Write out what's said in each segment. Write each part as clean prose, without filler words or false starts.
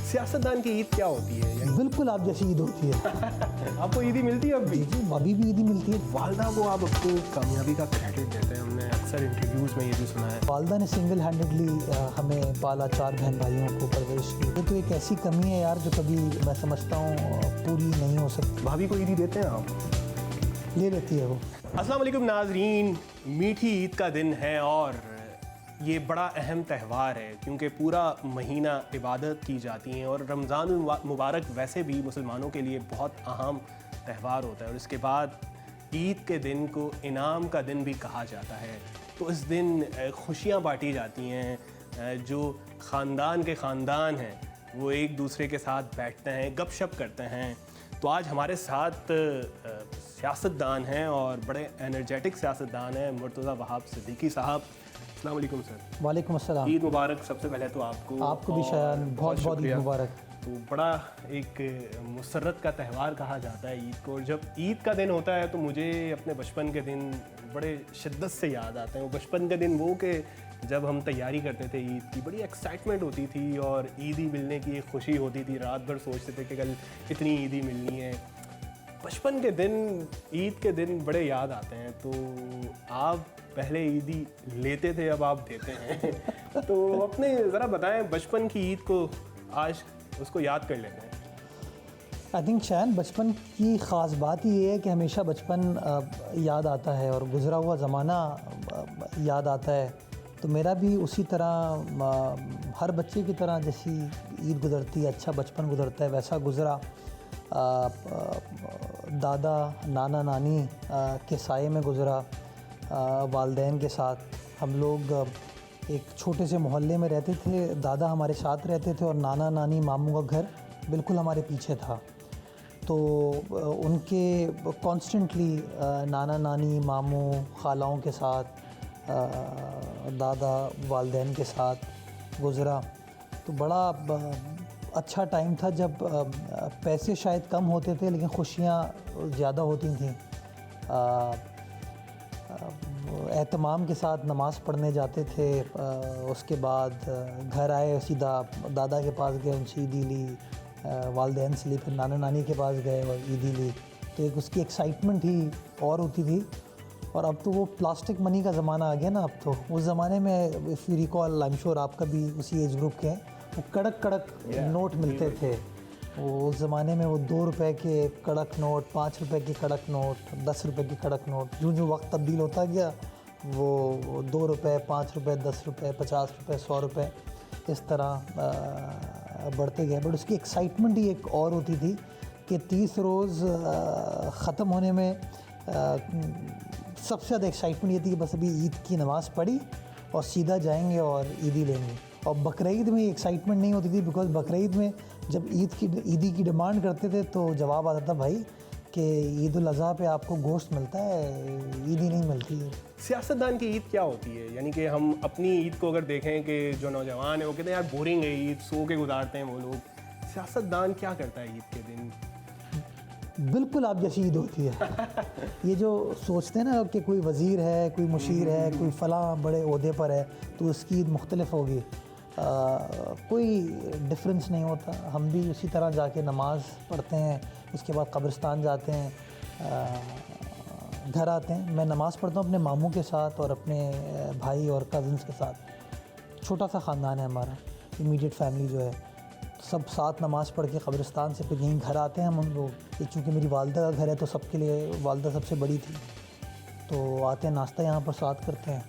सियासतदान की ईद क्या होती है? बिल्कुल आप जैसी ईद होती है। आपको ईदी मिलती है अब भी? जी, अभी भी ईदी मिलती है। वालदा को आप अपनी कामयाबी का क्रेडिट देते हैं, हमने अक्सर इंटरव्यूज़ में ये भी सुना है। वालदा ने सिंगल हैंडेडली हमें पाला, 4 बहन भाइयों को परवरिश की। वो तो एक ऐसी कमी है यार जो कभी मैं समझता हूँ पूरी नहीं हो सकती। भाभी को ईदी देते हैं आप? ले लेती है वो। अस्सलाम वालेकुम नाजरीन, मीठी ईद का दिन है और ये बड़ा अहम त्यौहार है क्योंकि पूरा महीना इबादत की जाती है और रमज़ान मुबारक वैसे भी मुसलमानों के लिए बहुत अहम त्यौहार होता है और इसके बाद ईद के दिन को इनाम का दिन भी कहा जाता है। तो इस दिन खुशियाँ बांटी जाती हैं, जो ख़ानदान के ख़ानदान हैं वो एक दूसरे के साथ बैठते हैं, गपशप करते हैं। तो आज हमारे साथ सियासतदान हैं और बड़े एनर्जेटिक सियासतदान हैं, मुर्तज़ा वहाब सिद्दीकी साहब। अस्सलाम वालेकुम सर। वालेकुम अस्सलाम। ईद मुबारक सबसे पहले तो आपको भी शायद बहुत बहुत ईद मुबारक। तो बड़ा एक मुसर्रत का त्यौहार कहा जाता है ईद को, और जब ईद का दिन होता है तो मुझे अपने बचपन के दिन बड़े शिद्दत से याद आते हैं। वो बचपन के दिन वो कि जब हम तैयारी करते थे ईद की, बड़ी एक्साइटमेंट होती थी और ईदी मिलने की एक खुशी होती थी। रात भर सोचते थे कि कल इतनी ईदी मिलनी है। बचपन के दिन, ईद के दिन बड़े याद आते हैं। तो आप पहले ईदी लेते थे, अब आप देते हैं। तो अपने ज़रा बताएं बचपन की ईद को, आज उसको याद कर लेते हैं। आई थिंक शायद बचपन की ख़ास बात ये है कि हमेशा बचपन याद आता है और गुज़रा हुआ ज़माना याद आता है। तो मेरा भी उसी तरह हर बच्चे की तरह जैसी ईद गुज़रती है, अच्छा बचपन गुज़रता है, वैसा गुज़रा। दादा नाना नानी के साए में गुज़रा। वालदैन के साथ हम लोग एक छोटे से मोहल्ले में रहते थे। दादा हमारे साथ रहते थे और नाना नानी मामू का घर बिल्कुल हमारे पीछे था। तो उनके कॉन्स्टेंटली नाना नानी मामू खालाओं के साथ, दादा वालदैन के साथ गुज़रा। तो बड़ा अच्छा टाइम था जब पैसे शायद कम होते थे लेकिन खुशियाँ ज़्यादा होती थीं। एहतमाम के साथ नमाज़ पढ़ने जाते थे। उसके बाद घर आए, सीधा दादा के पास गए, उनसे ईदी ली, वालदैन से ली, फिर नाना नानी के पास गए और ईदी ली। तो एक उसकी एक्साइटमेंट ही और होती थी। और अब तो वो प्लास्टिक मनी का ज़माना आ गया ना। अब तो उस ज़माने में if you recall, I am sure आपका भी उसी एज ग्रुप के हैं, वो कड़क कड़क नोट मिलते थे। वो उस ज़माने में वो 2 रुपए के कड़क नोट, 5 रुपए के कड़क नोट, 10 रुपए के कड़क नोट, जो वक्त तब्दील होता गया वो 2 रुपए, 5 रुपए, 10 रुपए, 50 रुपए, 100 रुपए इस तरह बढ़ते गए। बट उसकी एक्साइटमेंट ही एक और होती थी कि 30 रोज़ ख़त्म होने में सबसे ज़्यादा एक्साइटमेंट ये थी कि बस अभी ईद की नमाज़ पढ़ी और सीधा जाएंगे और ईदी लेंगे। और बकरीद में एक्साइटमेंट नहीं होती थी, बिकॉज़ बकरीद में जब ईदी की डिमांड करते थे तो जवाब आता था भाई कि ईद उल अज़हा पे आपको गोश्त मिलता है, ईदी नहीं मिलती है। सियासतदान की ईद क्या होती है? यानी कि हम अपनी ईद को अगर देखें कि जो नौजवान है वो कहते हैं यार बोरिंग है ईद, सो के गुजारते हैं वो लोग। सियासतदान क्या करता है ईद के दिन? बिल्कुल आप जैसी ईद होती है। ये जो सोचते हैं ना कि कोई वज़ीर है, कोई मुशीर है, कोई फ़लाँ बड़े ओहदे पर है तो उसकी ईद मुख्तलिफ होगी, कोई डिफरेंस नहीं होता। हम भी उसी तरह जाके नमाज़ पढ़ते हैं, उसके बाद कब्रिस्तान जाते हैं, घर आते हैं। मैं नमाज़ पढ़ता हूँ अपने मामू के साथ और अपने भाई और कज़न्स के साथ। छोटा सा ख़ानदान है हमारा, इमीडिएट फैमिली जो है, सब साथ नमाज़ पढ़ के कब्रिस्तान से फिर यहीं घर आते हैं हम लोग। चूँकि मेरी वालदा का घर है तो सबके लिए वालदा सबसे बड़ी थी, तो आते हैं, नाश्ता यहाँ पर साथ करते हैं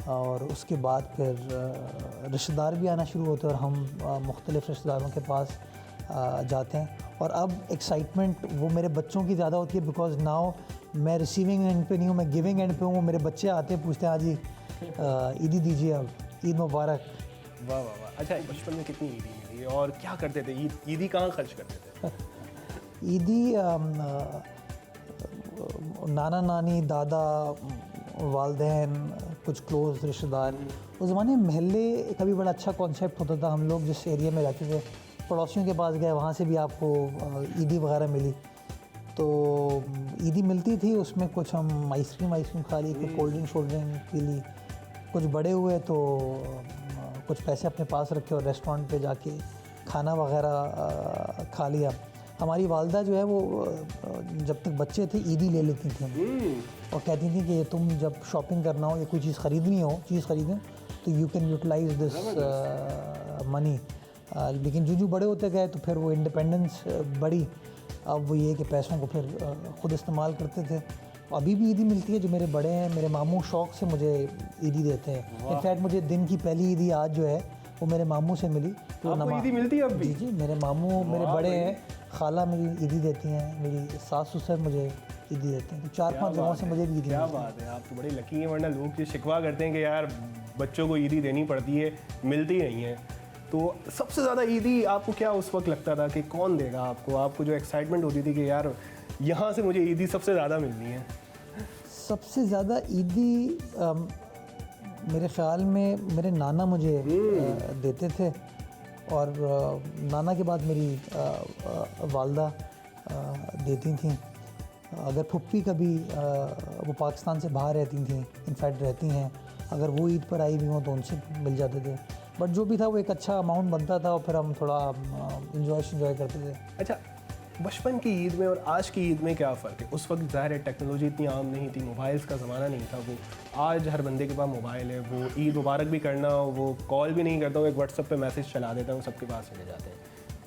और उसके बाद फिर रिश्तेदार भी आना शुरू होते हैं और हम मुख्तलिफ़ रिश्तेदारों के पास जाते हैं। और अब एक्साइटमेंट वो मेरे बच्चों की ज़्यादा होती है, बिकॉज़ नाउ मैं रिसीविंग एंड पे नहीं हूँ, मैं गिविंग एंड पे हूँ। मेरे बच्चे आते हैं, पूछते हैं हाँ जी ईदी दीजिए, अब ईद मुबारक। वाह वाह वाह। अच्छा, बचपन में कितनी ईदी मिली और क्या करते थे? ईदी कहाँ खर्च करते थे? ईदी नाना नानी, दादा, वालदैन, कुछ क्लोज़ रिश्तेदार। उस ज़माने में महल्ले का भी बड़ा अच्छा कॉन्सेप्ट होता था। हम लोग जिस एरिया में रहते थे, पड़ोसियों के पास गए, वहाँ से भी आपको ईदी वगैरह मिली। तो ईदी मिलती थी, उसमें कुछ हम आइसक्रीम खा ली, कुछ कोल्ड ड्रिंक पी ली। कुछ बड़े हुए तो कुछ पैसे अपने पास रखे और रेस्टोरेंट पे जाके खाना वगैरह खा लिया। हमारी वालदा जो है वो जब तक बच्चे थे ईदी ले लेती थी और कहती थी कि तुम जब शॉपिंग करना हो या कोई चीज़ ख़रीदनी हो तो you can utilise this money. लेकिन जो बड़े होते गए तो फिर वो इंडिपेंडेंस बढ़ी। अब वो ये कि पैसों को फिर ख़ुद इस्तेमाल करते थे। अभी भी ईदी मिलती है। जो मेरे बड़े हैं, मेरे मामू शौक़ से मुझे ईदी देते हैं। इनफैक्ट मुझे दिन की पहली ईदी आज जो है वो मेरे मामू से मिली। आपको ईदी मिलती है अब भी? जी, मेरे मामू मेरे बड़े हैं, खाला मेरी ईदी देती हैं, मेरी सास ससुर मुझे ईदी देते हैं। तो 4-5 जगहों से मुझे भी ईदी। क्या बात है, आप तो बड़े लकी हैं। वरना लोग ये शिकवा करते हैं कि यार बच्चों को ईदी देनी पड़ती है, मिलती नहीं है। तो सबसे ज़्यादा ईदी आपको क्या उस वक्त लगता था कि कौन देगा आपको? आपको जो एक्साइटमेंट होती थी कि यार यहाँ से मुझे ईदी सबसे ज़्यादा मिलनी है। सबसे ज़्यादा ईदी मेरे ख़्याल में मेरे नाना मुझे देते थे और नाना के बाद मेरी वालदा देती थी। अगर फुप्पी कभी वो पाकिस्तान से बाहर रहती थी, इनफैक्ट रहती हैं, अगर वो ईद पर आई भी हों तो उनसे मिल जाते थे। बट जो भी था वो एक अच्छा अमाउंट बनता था और फिर हम थोड़ा इंजॉय करते थे। अच्छा, बचपन की ईद में और आज की ईद में क्या फ़र्क है? उस वक्त ज़ाहिर है टेक्नोलॉजी इतनी आम नहीं थी, मोबाइल्स का ज़माना नहीं था। वो आज हर बंदे के पास मोबाइल है। वो ईद मुबारक भी करना हो, वो कॉल भी नहीं करता, वो एक व्हाट्सएप पे मैसेज चला देता है, वो सबके पास चले जाते हैं।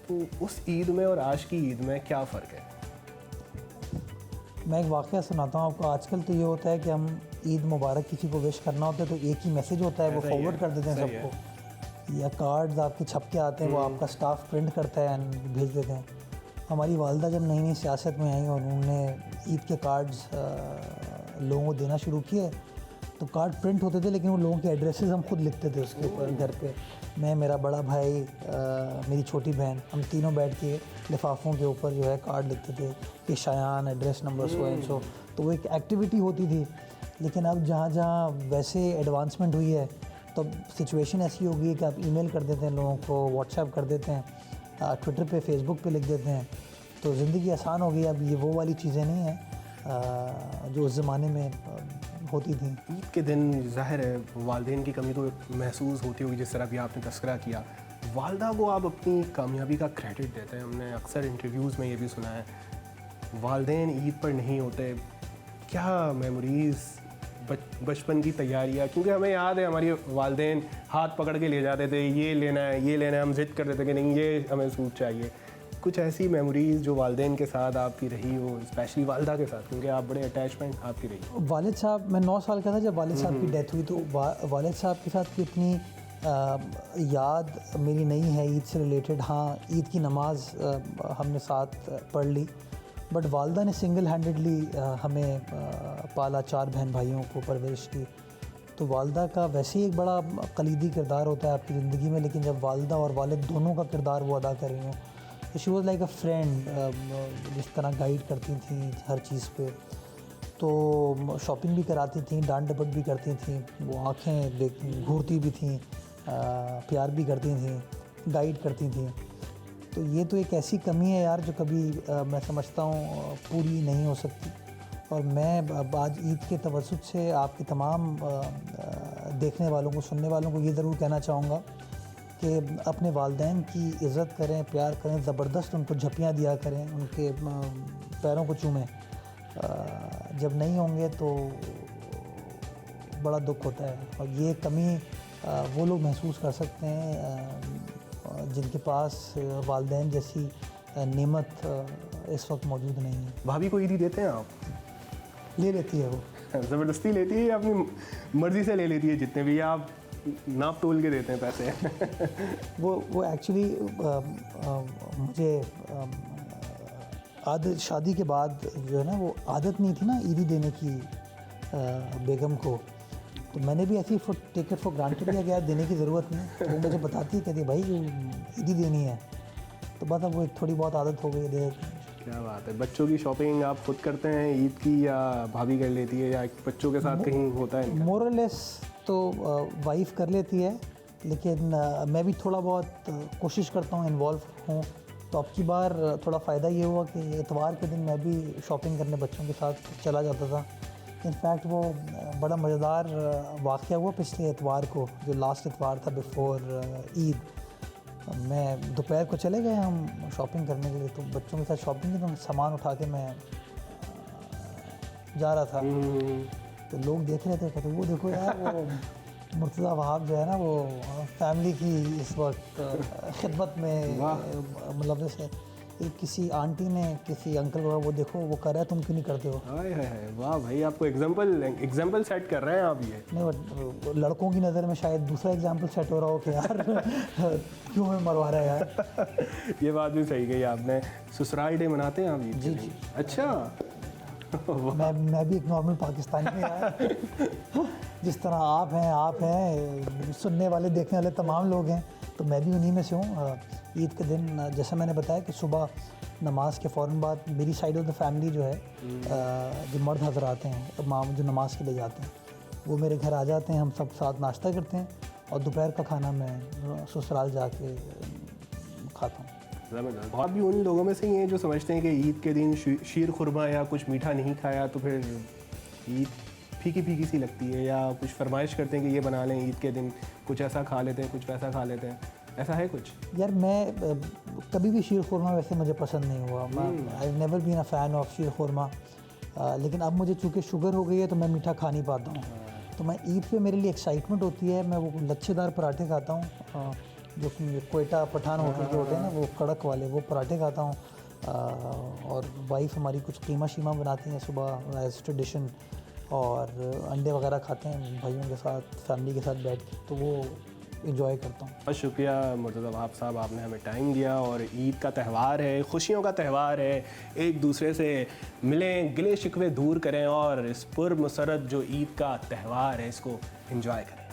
तो उस ईद में और आज की ईद में क्या फ़र्क है? मैं एक वाक़या सुनाता हूँ आपको। आजकल तो ये होता है कि हम ईद मुबारक किसी को विश करना होता है तो एक ही मैसेज होता है, वो फॉरवर्ड कर देते हैं सबको, या कार्ड्स आपके छप के आते हैं, वो आपका स्टाफ प्रिंट करता है एंड भेज देते हैं। हमारी वालदा जब नई सियासत में आई और उन्होंने ईद के कार्ड्स लोगों को देना शुरू किए तो कार्ड प्रिंट होते थे लेकिन वो लोगों के एड्रेसेस हम खुद लिखते थे उसके ऊपर घर पे। मैं, मेरा बड़ा भाई, मेरी छोटी बहन, हम तीनों बैठ के लिफाफों के ऊपर जो है कार्ड लिखते थे कि शायान address number so and so. तो वो एक एक्टिविटी होती थी। लेकिन अब जहाँ जहाँ वैसे एडवांसमेंट हुई है तो सिचुएशन ऐसी हो गई है कि आप ईमेल कर देते हैं लोगों को, व्हाट्सएप कर देते हैं, ट्विटर पे, फेसबुक पे लिख देते हैं। तो ज़िंदगी आसान हो गई। अब ये वो वाली चीज़ें नहीं हैं जो उस ज़माने में होती थी। ईद के दिन ज़ाहिर है वालिदैन की कमी तो महसूस होती होगी, जिस तरह भी आपने तस्करा किया। वालदा को आप अपनी कामयाबी का क्रेडिट देते हैं। हमने अक्सर इंटरव्यूज़ में ये भी सुना है वालिदैन ईद पर नहीं होते। क्या मेमोरीज़, बचपन की तैयारियाँ, क्योंकि हमें याद है हमारी वालिदैन हाथ पकड़ के ले जाते थे, ये लेना है, ये लेना है। हम ज़िद करते थे कि नहीं ये हमें सूट चाहिए। कुछ ऐसी मेमोरीज़ जो वालिदैन के साथ आपकी रही हो, स्पेशली वालदा के साथ, क्योंकि आप बड़े अटैचमेंट आपकी रही? वालिद साहब, मैं 9 साल का था जब वालिद साहब की डेथ हुई। तो वालिद साहब के साथ की इतनी याद मेरी नहीं है ईद से रिलेटेड। हाँ, ईद की नमाज़ हमने साथ पढ़ ली, बट वालदा ने सिंगल हैंडेडली हमें पाला, 4 बहन भाइयों को परवरिश की। तो वालदा का वैसे ही एक बड़ा कलीदी किरदार होता है आपकी ज़िंदगी में, लेकिन जब वालदा और वालिद दोनों का किरदार वो अदा कर रही हों तो she was like a friend, जिस तरह गाइड करती थी हर चीज़ पे। तो शॉपिंग भी कराती थी, डांट डपट भी करती थी, वो आँखें घूरती भी थी, प्यार भी करती थी, गाइड करती थी। तो ये तो एक ऐसी कमी है यार जो कभी मैं समझता हूँ पूरी नहीं हो सकती। और मैं आज ईद के तवज्जुह से आपके तमाम देखने वालों को, सुनने वालों को ये ज़रूर कहना चाहूँगा कि अपने वालिदैन की इज़्ज़त करें, प्यार करें, ज़बरदस्त उनको झप्पियाँ दिया करें, उनके पैरों को चूमें। जब नहीं होंगे तो बड़ा दुख होता है। और ये कमी वो लोग महसूस कर सकते हैं जिनके पास वालिदैन जैसी नेमत इस वक्त मौजूद नहीं है। भाभी को ईदी देते हैं आप? ले लेती है वो। ज़बरदस्ती लेती है या अपनी मर्ज़ी से ले लेती है? जितने भी आप नाप तोल के देते हैं पैसे? वो एक्चुअली मुझे आदत, शादी के बाद जो है ना वो आदत नहीं थी ना ईदी देने की बेगम को। तो मैंने भी ऐसी टेक इट फॉर ग्रांटेड लिया कि यार देने की ज़रूरत नहीं। तो वो मुझे बताती है, कहती भाई ईदी देनी है, तो बस अब वो थोड़ी बहुत आदत हो गई, दे देते हैं। क्या बात है। बच्चों की शॉपिंग आप खुद करते हैं ईद की या भाभी कर लेती है, या बच्चों के साथ कहीं होता है? मोर और लेस तो वाइफ कर लेती है, लेकिन मैं भी थोड़ा बहुत कोशिश करता हूँ, इन्वॉल्व हूँ। तो अब की बार थोड़ा फ़ायदा ये हुआ कि इतवार के दिन मैं भी शॉपिंग करने बच्चों के साथ चला जाता था। इनफैक्ट वो बड़ा मज़ेदार वाक़या हुआ पिछले इतवार को, जो लास्ट इतवार था बिफ़ोर ईद। मैं दोपहर को चले गए हम शॉपिंग करने के लिए, तो बच्चों के साथ शॉपिंग की, तो सामान उठा के मैं जा रहा था, तो लोग देख रहे थे, कहते वो देखो यार वो मुर्तज़ा वहाब जो है ना वो फैमिली की इस वक्त खिदमत में मतलब जैसे किसी आंटी ने किसी अंकल को वो देखो वो कर रहा है तुम क्यों नहीं करते हो। हाय हाय हाय, वाह भाई, आपको एग्जाम्पल सेट कर रहे हैं आप ये। नहीं वो लड़कों की नज़र में शायद दूसरा एग्जाम्पल सेट हो रहा हो कि यार क्यों हमें मरवा रहा है यार। ये बात भी सही कही आपने। ससुराल डे मनाते हैं आप ईद के दिन? अच्छा। मैं भी एक नॉर्मल पाकिस्तानी हूँ यार, जिस तरह आप हैं सुनने वाले देखने वाले तमाम लोग हैं, तो मैं भी उन्हीं में से हूँ। ईद के दिन जैसा मैंने बताया कि सुबह नमाज के फ़ौरन बाद मेरी साइड ऑफ द फैमिली जो है जो मर्द हजरात हैं माम जो नमाज के लिए जाते हैं वो मेरे घर आ जाते हैं, हम सब साथ नाश्ता करते हैं और दोपहर का खाना मैं ससुराल जाके खाता हूँ। ज़बरदस्त। आप भी उन लोगों में से ही हैं जो समझते हैं कि ईद के दिन शीर खुरमा या कुछ मीठा नहीं खाया तो फिर ईद फीकी फीकी सी लगती है, या कुछ फरमाइश करते हैं कि ये बना लें ईद के दिन, कुछ ऐसा खा लेते हैं, कुछ वैसा खा लेते हैं, ऐसा है कुछ? यार मैं कभी भी शीर खुरमा वैसे मुझे पसंद नहीं हुआ, I never been a fan of sheer khurma, लेकिन अब मुझे चूँकि शुगर हो गई है तो मैं मीठा खा नहीं पाता हूँ, तो मैं ईद पे मेरे लिए एक्साइटमेंट होती है, मैं वो लच्छेदार पराठे खाता हूँ जो कोयटा पठान होटल के होते हैं ना वो कड़क वाले, वो पराठे खाता हूँ, और वाइफ हमारी कुछ कीमा शीमा बनाती हैं सुबह एज ट्रेडिशन, और अंडे वगैरह खाते हैं भाइयों के साथ फैमिली के साथ बैठ के, तो वो इंजॉय करता हूँ। बहुत शुक्रिया मुर्तज़ा वहाब साहब, आपने हमें टाइम दिया। और ईद का त्यौहार है, खुशियों का त्यौहार है, एक दूसरे से मिलें, गिले शिकवे दूर करें और इस पुरमसरत जो ईद का त्यौहार है इसको एंजॉय करें।